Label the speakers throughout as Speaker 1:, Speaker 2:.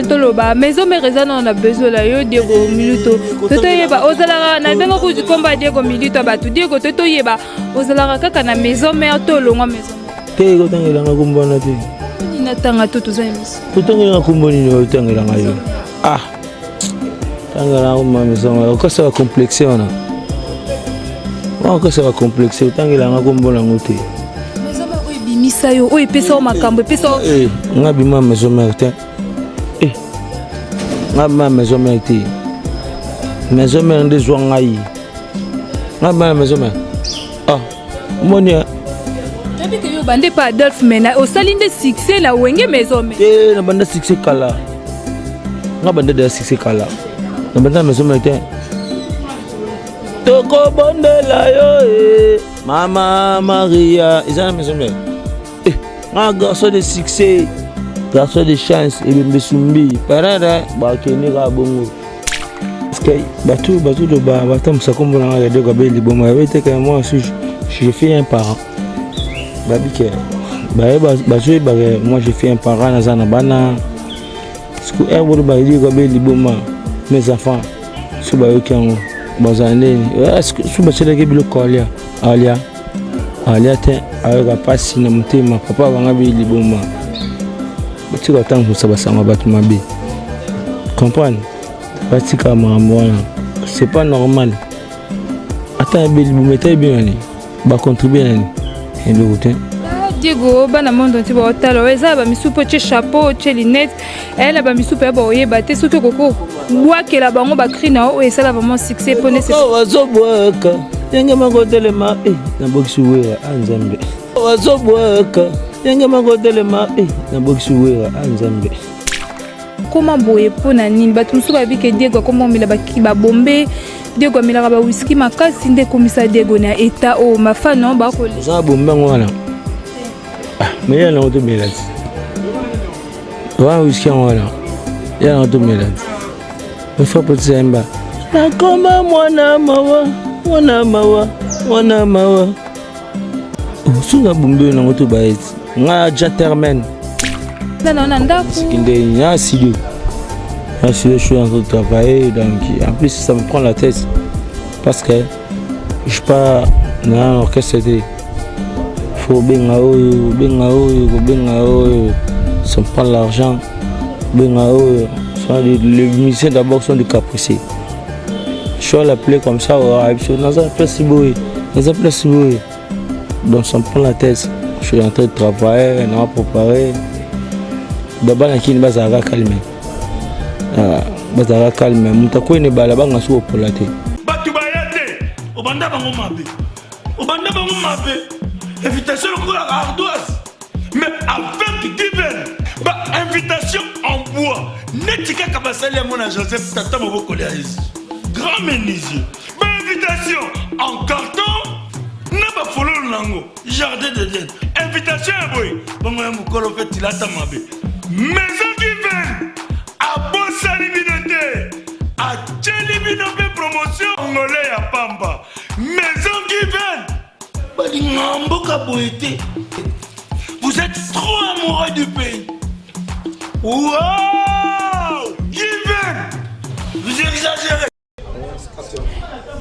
Speaker 1: Toloba maison mérezana on a besoin là yo Diego Milito toto yeba ozala na bengo ku komba Diego Milito ba tu Diego toto yeba ozala kaka na maison mère tolongwa maison
Speaker 2: te ko tangela nga kumbona te
Speaker 1: ina tanga toto za emission
Speaker 2: to tangela kumboni no tangela nga yo tangela uma maison ko sa complexe ona ko sa complexe tangela nga kumbona ngote
Speaker 1: maison ba ko bimisa yo o epesa o makambo epesa
Speaker 2: nga bima maison mère te ma maison mère ti maison mère de Zwangai ma maison mère monia
Speaker 1: depuis que yo bande pas Adolphe mena au salinde succès la wenge maison mère
Speaker 2: na bande succès kala nga bande de succès kala na bande maison mère ti toko bondela yo mama Maria isa maison mère nga garçon de succès garçon de chance et Mbesumbi parada ba kenira bongo parce que batu do ba batam sakombo na regarder ko beli bon moi était que moi je fais un parent babike moi je fais un parent na zana bana ce que erbo ba li ko beli bon mes enfants so ba yokango bazane est-ce que so ba chela ke bilo kolia alia te ayaka pasi na mutema papa banga beli bon tu vas t'en ça va ça va battre ma bille comprendre c'est pas normal attends belle vous mettez bien va contribuer et le route
Speaker 1: Diego bana mondo ti ba otalo eza ba misupo che chapeau che lunettes elle ba misupo ba oyeba te soki koko bwakela bango ba krina o esala vraiment succès pone c'est
Speaker 2: wazobwaka yenge makotelema na boxi wera anzambe wazobwaka yenge makotelema na boxi wera anzambe
Speaker 1: comment boye pona nini batu musu ba bike Diego comment mila ba bombe Diego mila ba whisky makasi nde komisa Diego na eta o mafano ba ko
Speaker 2: za bombe ngwana mais ya na auto melati wa whisky ngwana ya na auto melati il faut pas semba na koma mwana mawa sunga bombe na auto ba nga gentleman
Speaker 1: non ndako
Speaker 2: sikinde ya studio je suis en train de travailler donc en plus ça me prend la tête parce que je suis pas dans un orchestre de faut benga ça me prend l'argent benga les musiciens d'abord sont des capricieux je suis l'appeler comme ça dans un place donc ça me prend la tête je suis en train de travailler on a préparé d'abord la kine bazara calme mutakwe ne bala banga so polate
Speaker 3: batu bayate obanda bango mabe invitation ko la ardoise mais avec divin ba invitation en bois netika kabasali mona Joseph tata moboko le grand menuisier ba invitation en carton na ba fololo nango jardin de Dieu invitation boy bango ya mukolo fait tilata mabe maison divine a bossa liminoté a tchelibinope promotion ngolé ya pamba maison divine balingamboka boité vous êtes trop amoureux du pays wow divine vous exagérez.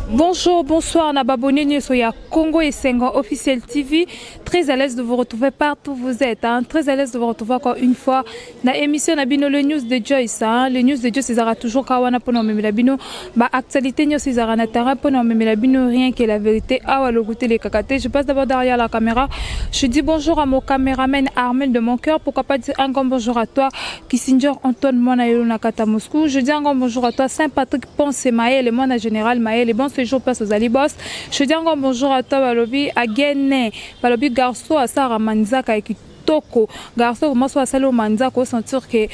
Speaker 1: Bonjour, bonsoir, on a abonné sur Congo et Senghor officiel TV. Très à l'aise de vous retrouver partout où vous êtes. Très à l'aise de vous retrouver encore une fois. Dans l'émission Nabino, le news de Joyce. Le news de Joyce, c'est toujours Kawana pour nous la bino. Ma actualité, c'est Zaranatara pour nous la bino. Rien que la vérité. Ah, le goûter les cacatés. Je passe d'abord derrière la caméra. Je dis bonjour à mon caméraman Armel de mon cœur. Pourquoi pas dire un grand bonjour à toi, Kissinger Antoine Monaïlo Nakata Moscou. Je dis un grand bonjour à toi, Saint-Patrick Ponce Maël, et moi, la général Maël, et bon, ce jour passe aux Alibos. Je dis un grand bonjour à toi, Balobi, à Guéné, Balobi Garçon, à Sarah Manzaka, et Toko garçon comment soit salo manzaka sentir que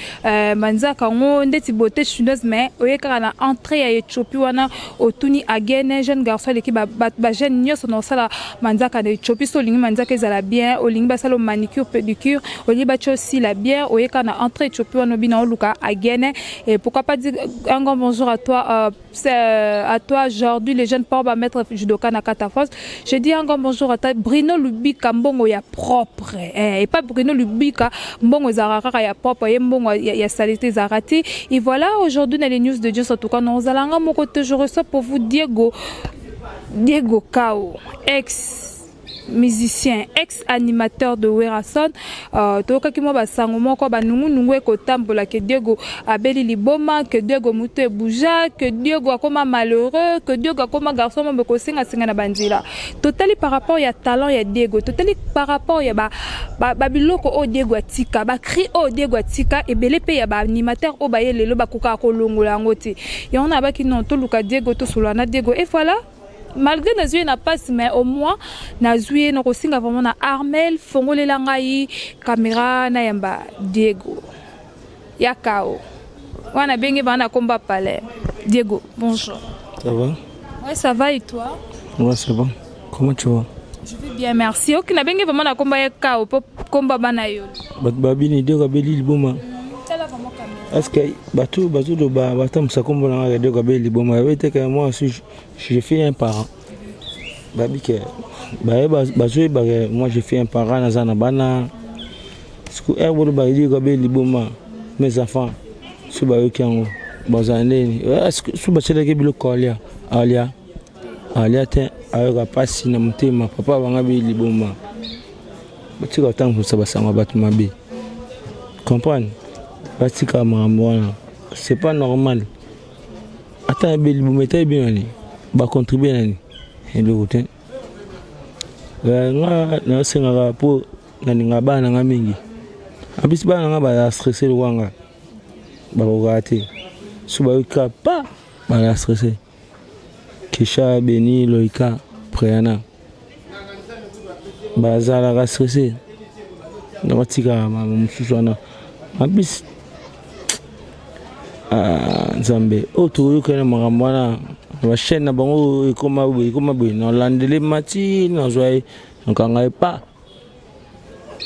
Speaker 1: manzaka on ndeti beauté chinoise mais oyeka na entrée ya Ethiopie wana otuni agene jeune garçon l'équipe ba jeune nyoso na sala manzaka na Ethiopie so lingi manzaka ezala bien o lingi ba salo manicure pédicure o lingi ba aussi la bien oyeka na entrée Ethiopie wana bina oluka agene et pourquoi pas dire un grand bonjour à toi aujourd'hui les jeunes pas mettre judoka na Katafos. Je dis un grand bonjour à toi Bruno Lubi Kambongo ya propre et pas Bruno Lubika mbongo zaraka ya papa ye mbongo ya salité zarati. Et voilà, aujourd'hui dans les news de Dieu, en tout cas nous allons mon côté je reçois pour vous Diego Kao, ex-musicien, ex-animateur de Werason. Toka kimo basango moko banungu ekotambola que Diego abeli liboma, que Diego mutu ebouja, que Diego akoma malheureux, que Diego akoma garçon mo ko singa na bandila. Totali par rapport ya talent ya Diego, totali par rapport ya ba biloko o Diego atika, ba cri o Diego atika et belé pe ya ba animateur o ba yelelo ba kuka ko longola ngoti. Ya on a ba ki non to luka Diego to sulana Diego et voilà. Malgré Nazoué n'a pas, mais au moins Nazoué n'a aussi vraiment na Armel, Fongole Langai, caméra na yamba Diego, Yakao. On a bien gagné combat palais. Diego, bonjour.
Speaker 2: Ça va?
Speaker 1: Ouais, ça va et toi?
Speaker 2: Ouais, c'est bon. Comment tu vas?
Speaker 1: Je vais bien, merci. Ok, na bien gagné vraiment na combat Yakao, combat banayo.
Speaker 2: Babini Diego abeli liboma. Est-ce que bateau de batam ça comme on a Diego abeli liboma. Moi aussi je fais un parent. Babi que moi je fais un parent dans un bana. Ce que Diego abeli liboma mes enfants sur ba yokango bazane. Est-ce que sur bachela ke bilo kolia alia te ayoka pasi na mutema papa banga abeli liboma. Batika tango ça basanga batu mabe. Comprendre? Batika mamwana. C'est pas normal. Attends abeli liboma tay bien ni. Ba contribuer nani. Endo gote. Nga na senga po nani ngabana ngamingi. Abisi bana ngaba stresser wanga. Ba ogate. Suba yoka pa ba stresser. Kisha beni loika priana. Bazala ga stresser. Ndabatika mususwana. Abisi Nzambe oto yokana magamwana la chaîne na bango ikoma boy na landele mati na zoai nkanga pa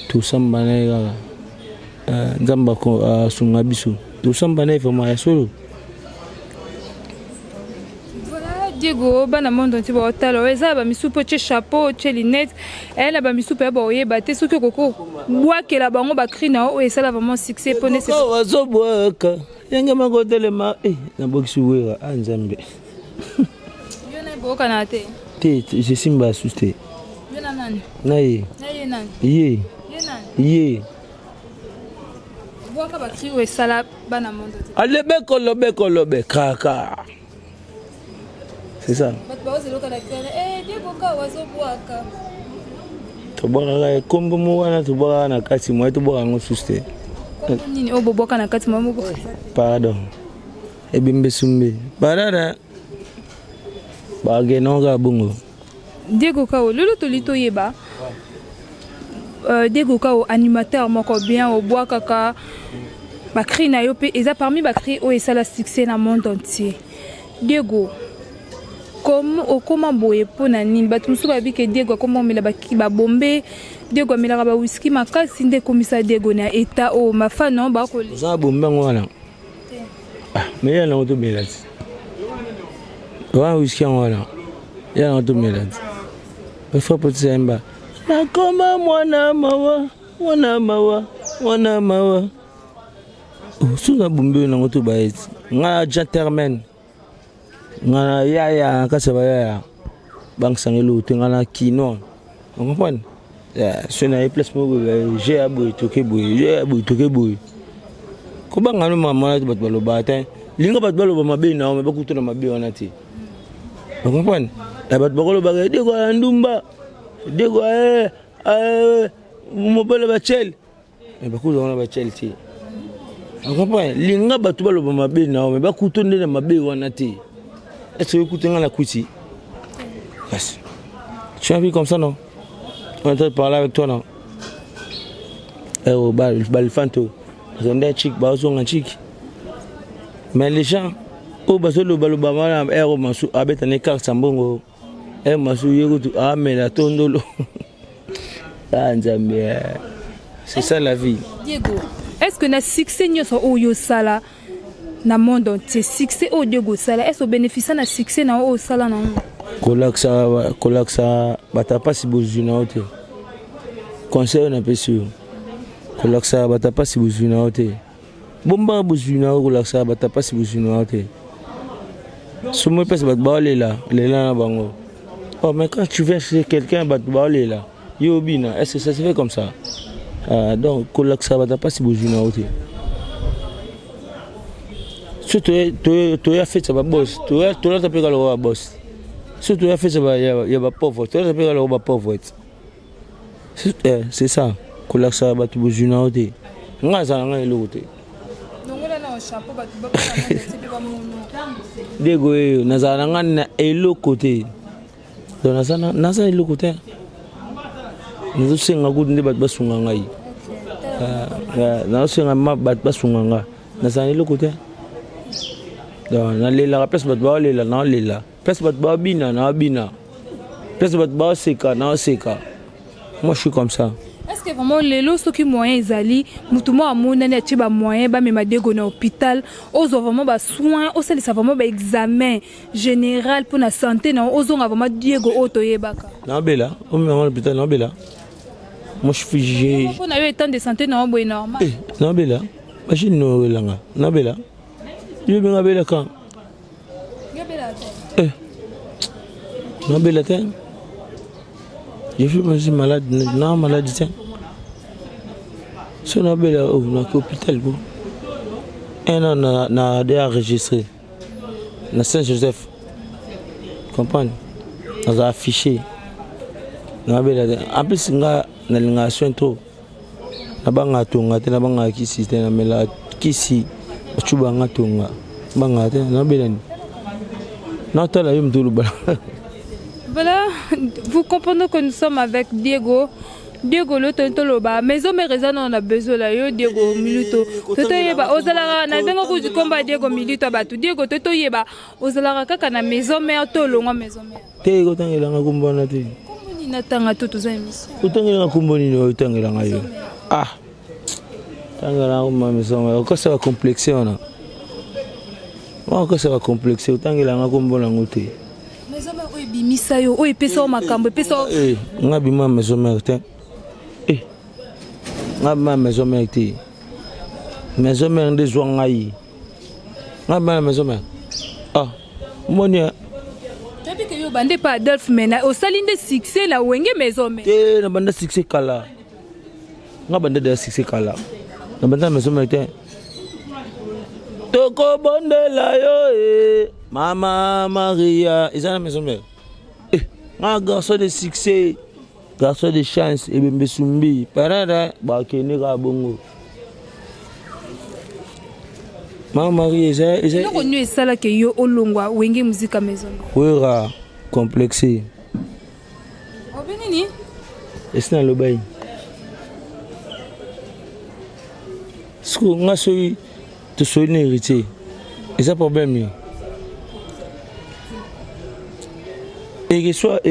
Speaker 2: tout sambana Nzamba ko sunga bisu tout sambana vraiment ya solo.
Speaker 1: Voilà Diego bana mondo nti ba talo eza ba misupo che chapeau che lunettes elle ba misupo ba oyeba te soki koko bwakela bango ba cri na o esala vraiment succès pone se
Speaker 2: wazo bwaka yenge magodele ma na boxi wera Nzambe.
Speaker 1: Yona boka na te.
Speaker 2: Te je simba asuste.
Speaker 1: Yona nani?
Speaker 2: Naye.
Speaker 1: Naye nani?
Speaker 2: Ye. Ye.
Speaker 1: Boka ba cri o esala bana mondo te.
Speaker 2: Alebe lobe kaka. C'est ça.
Speaker 1: Diego Kao wazo bwaka.
Speaker 2: Tobaka kombo mwana tobaka na kati mwa tobaka ngo suste.
Speaker 1: Nini obo boka na kati mwa mbo.
Speaker 2: Pardon. Ebimbe sumbe. Barara. Bagenonga bungo.
Speaker 1: Diego Kao lolo tolito yeba. Diego Kao animateur moko bien au bwaka ka ba cri na yo pe eza parmi ba cri o esala succès na monde entier. Diego comment boye pona nini batu musu babi ke Diego comment mela baki ba bombe Diego mela ba whisky makasi nde komisa Diego na eta o mafano ba ko
Speaker 2: za bombe ngwana mais yana auto melati wa whisky ngwana yana auto melati ba fa potse emba na koma mwana mawa suza bombe na auto ba eti nga gentleman ngana ya kasaba ya bank sangelo tengana kino on comprend ce na place mo j'ai abou toke boy ko banga no mama bat balo bata linga bat balo mabe na me bakuto na mabe onati on comprend bat bolo baga de ko ndumba de ko mo balo ba chel me bakuto na ba chel ti on comprend linga bat balo mabe na me bakuto na mabe onati. Est-ce que vous écoutez la couti? Yes. Tu as vu comme ça, non? On est en train de parler avec toi, non? Oh, le fanto. On est un chic, on est un chic. Mais les gens, oh, parce que le balobama, on a un écart, sambongo. On a un mais la tondolo. C'est ça la vie.
Speaker 1: Diego, est-ce que na succès n'y a pas eu sala? Na monde entier succès au Diego sala est-ce au bénéfice na succès na au sala na
Speaker 2: kolaksa bata pas si bozuna ote conseil na pesu kolaksa bata pasi buzuna ote bomba buzuna kolaksa bata pasi buzuna ote somo pesa bat baolela lela na bango. Oh mais quand tu viens chez quelqu'un bat baolela yo bina, est-ce que ça se fait comme ça? Donc kolaksa bata pasi buzuna ote si tu as fait ça boss tu as tapé le boss si tu as fait ça il y a pas pauvre tu as tapé le pauvre c'est ça kolaksa batu buzuna ote ngaza nga elote dego yo nazala nga na elokote donc naza elokote nazosenga kudu nde bato basunga ngai nazosenga ma bato basunga nga nazala elokote donc nalelaka place bato baolela naolela place bato baobina naobina place bato baoseka naoseka. Moi je suis comme ça.
Speaker 1: Est-ce que vraiment les lots qui moyens ezali mutumo amona ne tiba moyen ba mema dego na hôpital ozo vraiment ba soins o ça vraiment ba examen général pour la santé na ozo vraiment diego auto yebaka.
Speaker 2: Na bela, o mema hôpital na bela. Moi je suis jugé.
Speaker 1: On a eu état de santé na bo normal.
Speaker 2: Na bela. Machine no langa. Na bela. Yo benga bela kan.
Speaker 1: Gabela.
Speaker 2: Na bela ten. Je suis malade, non malade tiens. Si on a bien l'hôpital, un an on a déjà enregistré. Na Saint-Joseph, comprendre? On a affiché. En plus on a na soin trop. Na banga tonga, na banga kisi, na mela kisi, chuba nga tonga, banga te na belani. Na tala yum tulu bala.
Speaker 1: Voilà, vous comprenez que nous sommes avec Diego. Diego le tontoloba. Maison Mereza on a besoin là yo Diego Milito. Toto yeba ozala na bengo ku komba Diego Milito batu. Diego toto yeba ozala kaka na maison mère to longa maison mère.
Speaker 2: Te ko tangela nga kumbona te.
Speaker 1: Kumboni na tanga toto za émission.
Speaker 2: Utangela nga kumboni no utangela nga yo. Ah. Tangela nga maison mère ko ça va complexer ona. Ko ça va complexer utangela nga kumbona ngote.
Speaker 1: Maison mère o bimisa yo o epesa o makambo epesa
Speaker 2: nga bima maison mère te. Nga ma maison mère te. Maison mère de Zwangai. Nga ma maison mère. Ah, monia.
Speaker 1: Tabi que yo bande pa Adolphe mena au salinde succès la wenge maison mère.
Speaker 2: Te na banda succès kala. Nga banda de succès kala. Na banda maison mère te. Toko bondela yo Mama Maria, ils ont la maison mère. Un garçon de succès, garçon de chance, et bien Sumbi, parada, Bakeni Rabongo. Mama Maria, ils ont
Speaker 1: connu ça là que yo olongwa wenge musique à maison.
Speaker 2: Oui, complexé.
Speaker 1: Oh benini?
Speaker 2: Est-ce dans le bain? Ce qu'on a souri, tu sois héritier. Et ça problème. Et reçoit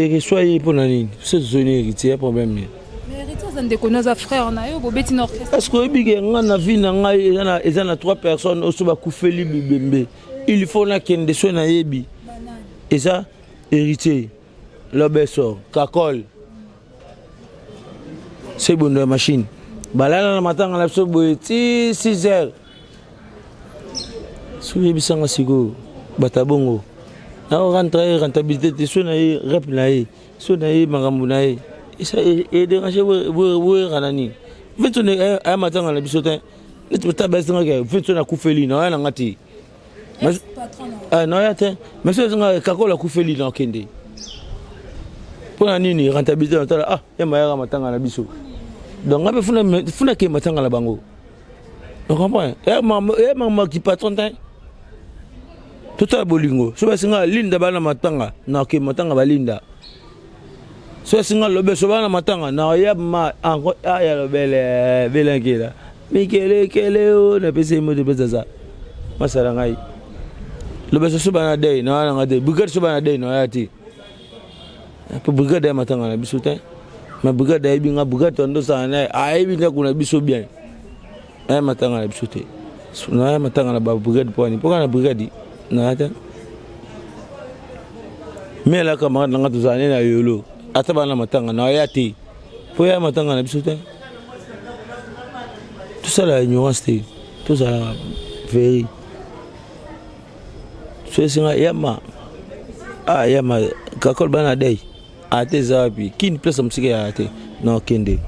Speaker 2: pour l'année. C'est zone héritier, problème.
Speaker 1: Mais héritier, ça ne déconne pas, frère, on a eu Bobeti Orchestre.
Speaker 2: Parce que on a vu, il y a 3 personnes au Soba Koufeli Bibembe. Il faut qu'il y ait des soins à Yebi. Et ça, héritier, l'obessor, Kakol. C'est bon de la machine. Balala le matin, on a fait 6 heures. Souviens bisanga sigo, batabongo. Na rentrer rentabilité de son aïe rep naïe, son aïe magambu naïe. Et ça est dérangé oui ranani. Vite on est un matin à la bisotin. Ne te pas baisser nga, vite on a koufeli na na ngati. Ah non yate, mais ça nga kakola koufeli na kende. Pour la nini rentabilité on ah ya mayara matanga na biso. Donc ngabe funa ke matanga la bango. Donc comprends? Et maman qui patron tin. Tout à bolingo. So basinga linda bana matanga na ke matanga balinda. So singa lobe so bana matanga na yab ma anko ya lobele belangela. Mikele kele o na pese mo de bezaza. Masala ngai. Lobe so bana day na ngade. Bugar so bana day no yati. Pour bugar day matanga na bisutin. Ma bugar day bi nga bugar tondo sa na ai bi na kuna biso bien. Ay matanga na bisute. Na matanga na ba bugar poni. Poka na bugadi. Nada. Mais là comme on a tous années na yolo. Ataba na matanga na yati. Poya matanga na bisuta. tout ça la ignorance tout ça la vérité. C'est yama yama kakol banadei ate zapi kin place musique ya ate na kende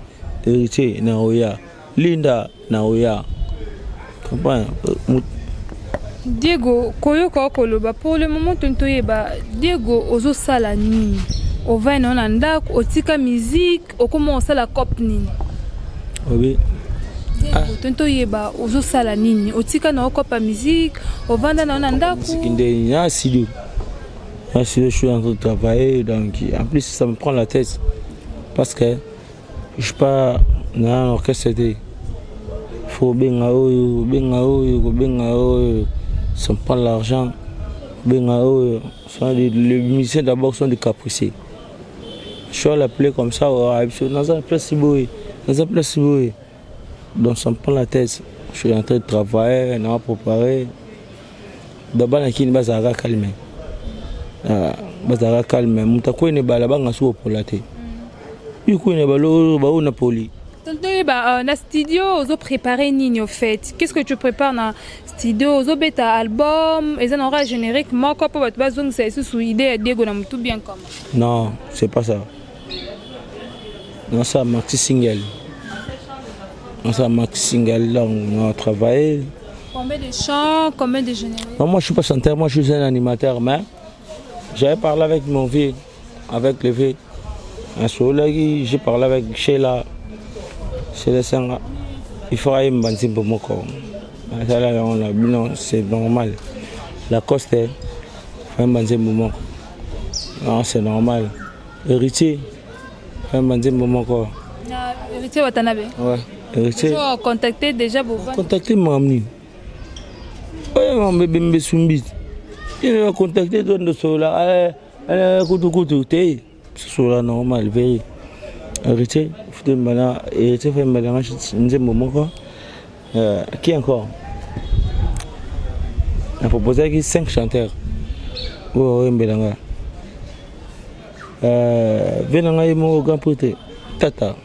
Speaker 2: héritier na oya linda na oya comprends.
Speaker 1: Diego koyoka koloba pour le moment tontoyeba Diego ozo sala nini ova na ndako otika musique okoma osala cop nini
Speaker 2: oui
Speaker 1: Diego tontoyeba ozo sala nini otika na okopa musique ovanda na ndako
Speaker 2: sikinde ya studio. Je suis en train de travailler, donc en plus ça me prend la tête parce que je suis pas dans un orchestre. Il faut bien ça me prend l'argent. Les musiciens d'abord sont des capricieux. Je suis appelé comme ça, dans un place donc ça me prend la tête. Je suis en train de travailler, on a préparé. D'abord, il y a une base à calmer. Bazara calme mutakuwa ne bala banga suo polate yuko ne balo ba ona poli
Speaker 1: tontoyeba na studio ozo préparer nini au fait qu'est-ce que tu prépares na studio ozo beta album et ça aura générique moko po batba zong c'est sous idée Diego na mutu bien comme
Speaker 2: non c'est pas ça non ça maxi single là on a travaillé
Speaker 1: combien de chants combien de génériques.
Speaker 2: Non, moi je suis pas chanteur, moi je suis un animateur mais j'avais parlé avec mon vieux, avec le vieux. Un soir, j'ai parlé avec Sheila. Sheila Sanga. Il faut aller me bantir pour mon corps. Non, c'est normal. La coste, il faut me bantir pour mon corps. Non, c'est normal. Héritier, il faut me bantir pour mon corps.
Speaker 1: Héritier Watanabe.
Speaker 2: Ouais, héritier.
Speaker 1: Tu as contacté déjà pour
Speaker 2: contacté mon ami. Ouais, mon bébé me soumbit. Il m'a contacté de cela. C'est cela normal, vérité. Héritier, fait un mélange, qui encore? Il a proposé 5 chanteurs. Oui, Mbelanga. Venanga est mon grand prêtre. Tata.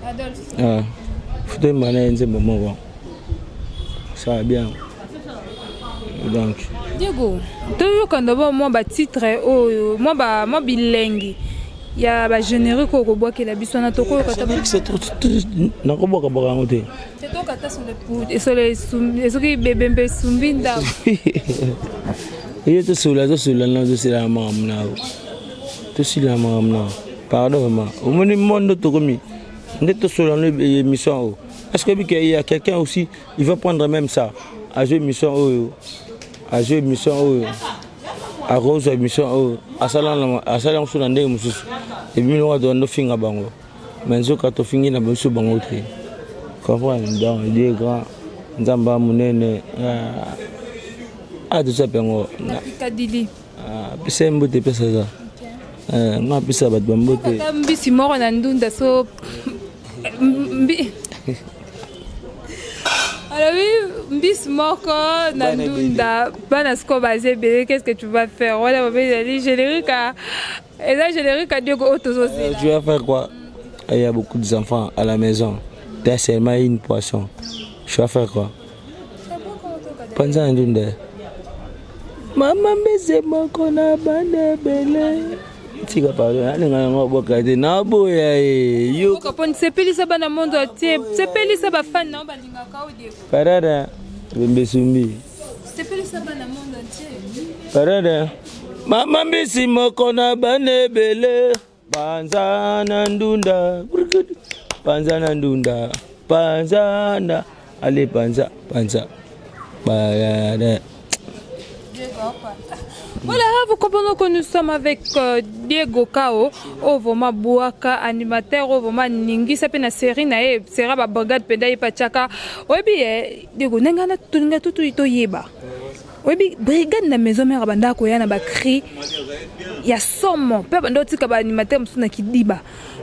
Speaker 1: Adolphe.
Speaker 2: Fait un mélange, ça va bien. Donc
Speaker 1: Diego, tu as d'abord moi ba titre moi bilingue. Il y a ba généreux ko bois que la bisona to ko kata.
Speaker 2: C'est trop na ko boka boka ngote.
Speaker 1: C'est toi kata sur le poud et sur les ce qui bébé sumbinda.
Speaker 2: Et to là na to sila mamna. To sila mamna. Pardon maman. Au monde to komi. Ndé to sur l'émission. Est-ce que il y a quelqu'un aussi, il va prendre même ça à jouer mission à jouer mission à rose mission à salam sur ndenge mususu et puis on doit no finga bango mais zo ka to fingi na biso bango te comprendre donc des grands nzamba munene tout ça pengo
Speaker 1: Kadili
Speaker 2: pesa mbote pesa ça nga pesa bat bambote
Speaker 1: mbisi moko na ndunda so alors oui, bis moko nandunda bana sko basé bébé qu'est-ce que tu vas faire voilà bébé générique et là générique à Diego autosose.
Speaker 2: Tu vas faire quoi? Il y a beaucoup d'enfants à la maison. T'as seulement une poisson. Je vais faire quoi? Pense à ndunda. Maman bese moko na bande belé. Tika pardon, ali ngana boka de na boya yo.
Speaker 1: Ko pon sepelisa bana mondo atie, sepelisa ba fan na balinga ka Diego.
Speaker 2: Parada, bembesumbi.
Speaker 1: Sepelisa bana mondo atie.
Speaker 2: Parada. Mama mbisi moko na bane bele. Panza na ndunda. Panza na ndunda. Panza na ale panza. Parada.
Speaker 1: Voilà, vous comprenez que nous sommes avec Diego Kao, Ovoma Bouaka, animateur, Ovoma Ningi, ça peut na série na sera ba brigade penda ipachaka. Obi Diego nengana tuninga tutu ito yeba. Obi brigade na maison mère banda ko yana ba cri. Ya somo, pe banda tika ba animateur msuna kidiba.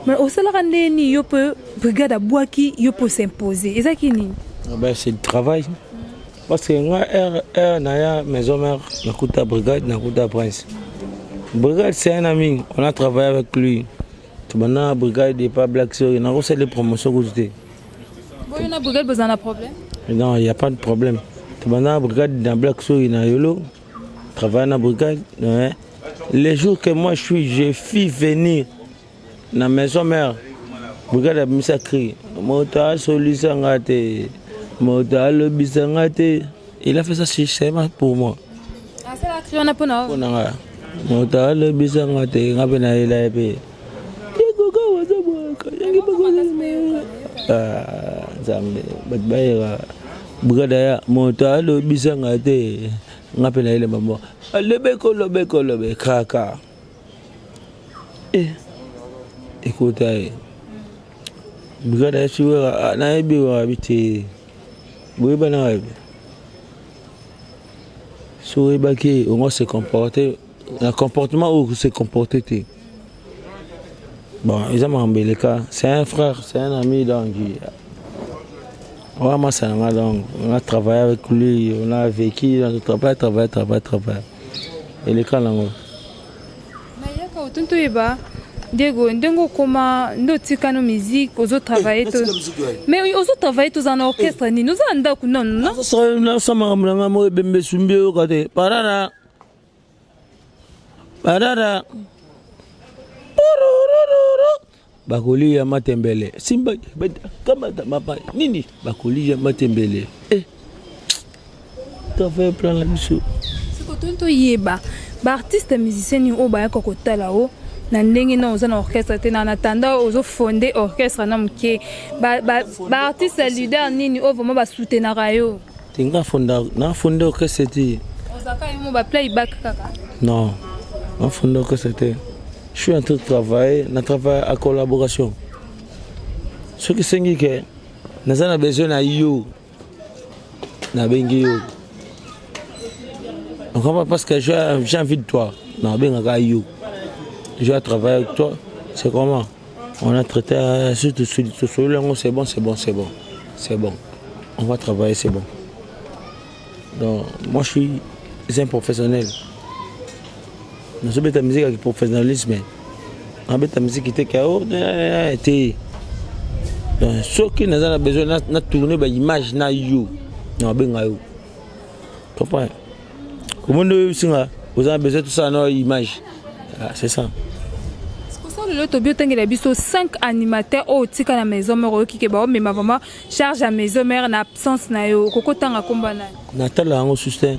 Speaker 1: Mais au salaire ndeni yo peut brigade abouaki yo peut s'imposer. Ezaki nini?
Speaker 2: Ben c'est le travail. Parce que moi, Naya, maison mère, Nakuta Brigade, Nakuta Prince. Brigade, c'est un ami, on a travaillé avec lui. Tout maintenant, Brigade n'est pas Black Story, on a reçu les promotions que j'étais.
Speaker 1: Vous avez un brigade, vous avez un problème?
Speaker 2: Non, il n'y a pas de problème. Pendant la brigade dans Black Soul, il y a Yolo, travaille dans la brigade. Ouais. Les jours que moi j'ai fait venir dans la maison mère, brigade a mis ça cri. Mota solisangate, mota le bisangate. Il a fait ça systématiquement pour moi.
Speaker 1: Ah, c'est la cri, on a pas non.
Speaker 2: Mota le bisangate, on a bien il a épée. Zambe, batbaira. Brigade mota le bisangate, on a bien il a maman. Lebe kaka. Écoutez, brigade sur na ebi wa biti. Boy bana ebi. So ebaki on se comporter, un comportement où se comporter. Bon, ils ont embellé cas, c'est un frère, c'est un ami donc on a travaillé avec lui, on a vécu, on a travaillé. Et les cas là.
Speaker 1: Mais il y a quand tu es bas, Diego, ndengo comment nous tikano musique, aux autres travailler tout. Mais aux autres travailler tous en orchestre, ni nous en d'accord non non.
Speaker 2: Ça m'a ramené moi bembe sumbi au côté. Parara. Bakoli ya matembele. Simba kama mapa nini? Bakoli ya matembele. Tu fais plan la biso.
Speaker 1: C'est quand tu es bas, artiste musicien ni au bas ko kotala o. Na ndenge na oza na orchestre te na natanda ozo fonder orchestre na mke ba artiste leader nini o vraiment ba soutenir yo
Speaker 2: tinga fonder orchestre te
Speaker 1: ozaka yo ba playback kaka
Speaker 2: non na fonder orchestre te je suis en train de travailler na travail à collaboration ce qui sengi que na besoin na yo na bengi yo on comprend parce que j'ai envie de toi na benga yo. Je vais travailler avec toi, c'est comment? On a traité surtout c'est bon. On va travailler, c'est bon. Donc, moi je suis un professionnel. Nous sommes la musique avec professionnalisme. On a la musique qui était KO. Donc, ceux qui ont besoin de tourner l'image, na you. Non, ben you. Tu comprends? Comment vous avez besoin de tout ça dans l'image? C'est ça.
Speaker 1: Le Tobio Tengela biso 5 animateurs au tika na maison mère qui ke ba mais ma maman charge à maison mère na absence na yo koko tanga komba na
Speaker 2: natala ngo sustain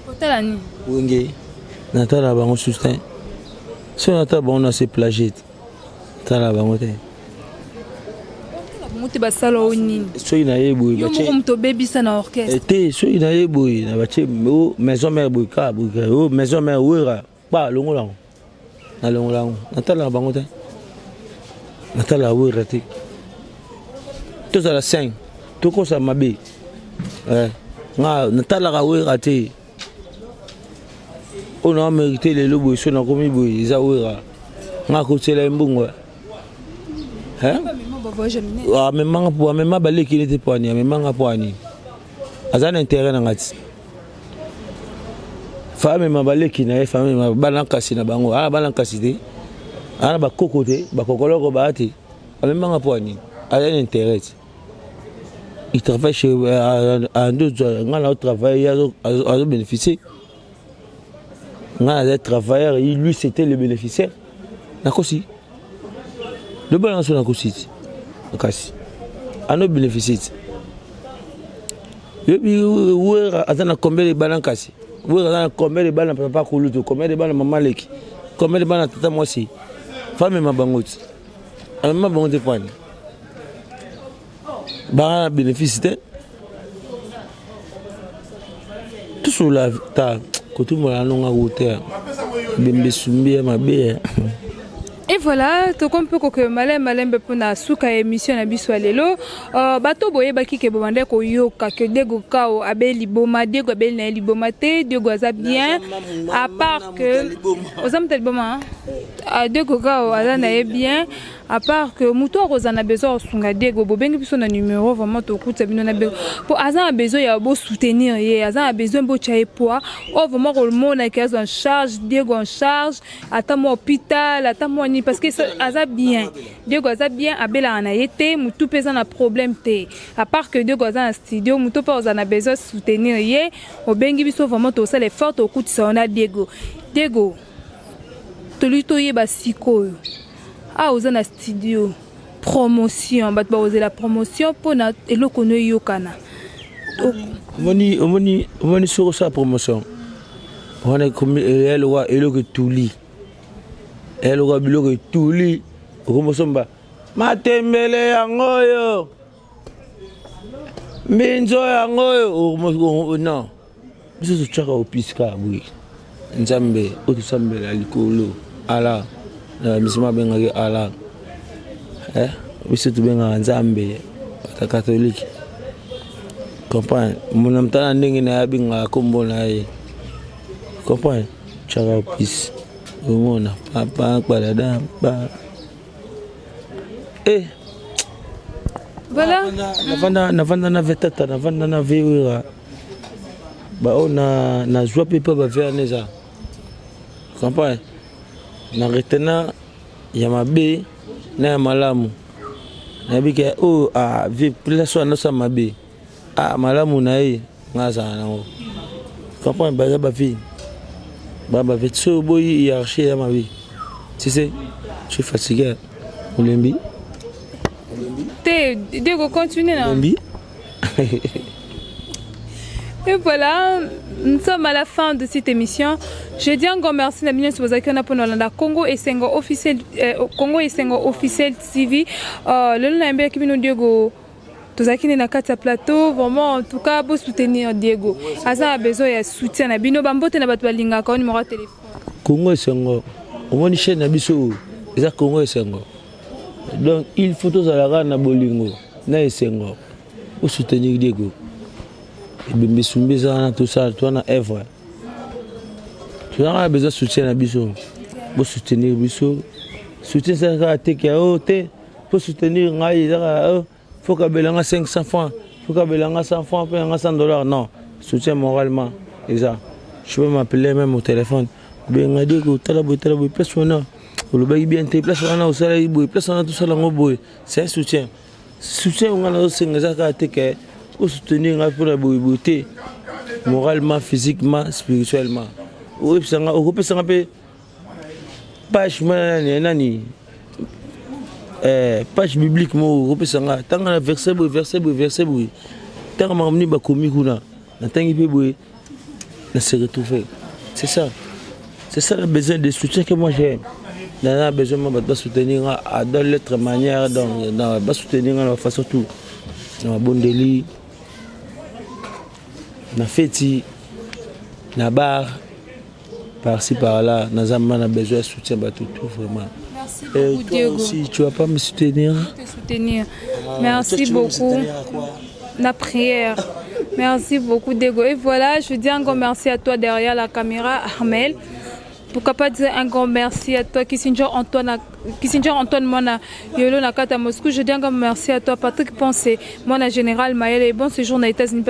Speaker 1: hôtel ani
Speaker 2: wenge natala bango sustain so natala bango na se plagier tala bango te
Speaker 1: muti basalo nini
Speaker 2: so ina yebo
Speaker 1: ba che yo to baby sa na orchestre
Speaker 2: te so ina yebo na ba che maison mère buka maison mère wera ba longo lango na longo lango natala bango te natala wera te to za la 5 to ko sa mabe nga natala ka wera te on a mérité les lobos so na komi boy za wera nga ko tsela mbungo memanga po memanga baleki nete poani memanga poani azana intérêt na ngati femme mabaleki na femme mabana kasi na bango bana kasi te ana bakoko te bakokoloko baati memanga poani azana intérêt il travaille chez un d'autres ngana travail azo bénéficier ngana travailleur lui c'était le bénéficiaire nakosi le balance na kosi kasi ano bénéficie yebi wera azana combien de balans kasi wera azana combien de balans papa kuluto combien de balans maman leki combien de balans tata moi si femme mabangoti ama bangote point ba bénéficie tout sur la ta kotu mona nonga wote bembe sumbi mabe.
Speaker 1: Et voilà, tout comme peut que malem pour na suka émission na biso lelo bato boye baki ke bomande ko yoka que Diego Kao abeli boma Diego abeli na liboma te Diego aza bien à part que osam tel boma Diego Kao aza na bien à part que muto rozana besoin sunga Diego bobengi biso na numéro vraiment to kuta bino na pour aza a besoin ya bo soutenir ye aza a besoin bo chae poids vraiment ko le monde qui est en charge Diego en charge ata mo hôpital ata mo ni parce que aza bien Diego aza bien abela na yete mutu pesa na problème te à part que Diego aza na studio mutu pa oza na besoin soutenir ye obengi biso vraiment to sala effort au coup de sona Diego tolu to yeba sikoyo oza na studio promotion bat ba oza la promotion pona eloko no yokana
Speaker 2: omoni soko sa promotion on est comme elle wa eloko tuli eloko biloko tuli promotion ba matembele yango yo minzo yango yo non biso tsaka opiska bui nzambe otusambela likolo ala na misima bengaki ala biso tubenga nzambe ta catholique comprendre mon mtana ndenge na yabinga kombo na ye comprendre tsaka opis omona papa kbalada ba
Speaker 1: voilà
Speaker 2: navanda na vetata navanda na vewira ba na joie pepa ba vers neza comprendre na retena ya mabe na ya malamu na bika vi place wana sa mabe malamu na ye ngaza nango comprendre ba vie baba vite so boy hiérarchie ya mabe tu sais je suis fatigué olembi
Speaker 1: Diego continue là. Et voilà, nous sommes à la fin de cette émission. Je dis encore merci à Bino Sobozaki pour la Congo et Sengo officiel TV. Le Nambé qui nous Diego Tozaki na kati plateau vraiment en tout cas pour soutenir Diego. Asa a besoin de soutien na Bino Bambote na bato balinga ka numéro de téléphone.
Speaker 2: Congo et Sengo. On va chaîne na biso. Eza Congo et Sengo. Donc il faut tous aller na bolingo na Sengo pour soutenir Diego. Et bien Sumbeza na tout ça toi na œuvre. Tu as besoin de soutien na biso. Pour soutenir biso. Soutien ça ka te te pour soutenir ngai faut que belanga 500 francs, faut que belanga 100 francs, puis 100 $. Non, soutien moralement. Exact. Je peux m'appeler même au téléphone. Ben Diego tala boy place on le bail bien te place on au salaire boy place on tout ça là boy. C'est un soutien. Soutien on a aussi ngazaka te que pour soutenir pour la beauté moralement, physiquement, spirituellement. Oui, ça on peut ça peu page nani page biblique mo repesanga tanga verset boy tanga mamni ba komi kuna na tangi pe boy na se retrouver c'est ça le besoin de soutien que moi j'ai na besoin de soutenir à dans l'autre manière dans ba soutenir la façon tout na bondeli na feti na bar par-ci par-là na zamba na besoin de soutien ba tout vraiment.
Speaker 1: Merci beaucoup, Diego.
Speaker 2: Si tu vas pas me soutenir.
Speaker 1: Te soutenir. Merci beaucoup. La prière. Merci beaucoup, Diego. Et voilà, je dis un grand merci à toi derrière la caméra, Armel. Pourquoi pas dire un grand merci à toi, Kissinger Antoine Mona Yolo Nakata Moscou. Je dis un grand merci à toi, Patrick Pensé, Mona Général Maël et bon séjour aux États-Unis.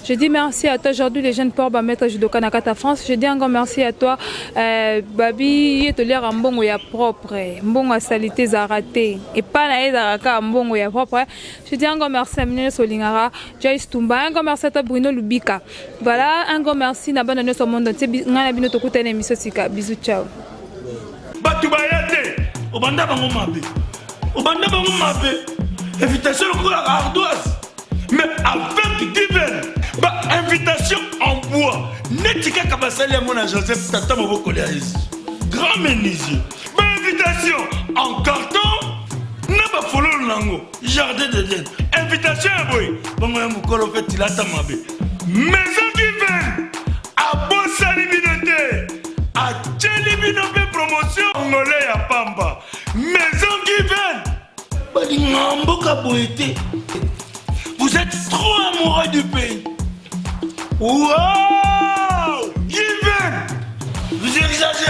Speaker 1: Je dis merci à toi, aujourd'hui, les jeunes ports, maître Judoka Nakata France. Je dis un grand merci à toi, Babi, il te l'air en bon ou ya propre, bon à salité zaraté, et pas la zaraka en bon ou ya propre. Je dis un grand merci à Mine Solingara, Joyce Tumba, un grand merci à toi, Bruno Lubika. Voilà, un grand merci, Nabana Nosso Monde, Nabino Tokuta et Misso Sika. Bisous, ciao.
Speaker 3: Batu bayate, obanda bango mabe. Invitation au la ardoise. Mais avec divine, invitation en bois. Netika kabasali à mon Joseph Tata Moboko grand menuisier. Invitation en carton. N'a pas follow nango. Jardin de Dieu. Invitation à boy. Bango ya mukolo fait tilata mabe. Maison divine. À Bossa Libinoté. À Tchelibinope promotion Angolais à Pamba. Maison Given. Vous êtes trop amoureux du pays. Wow Given. Vous exagérez.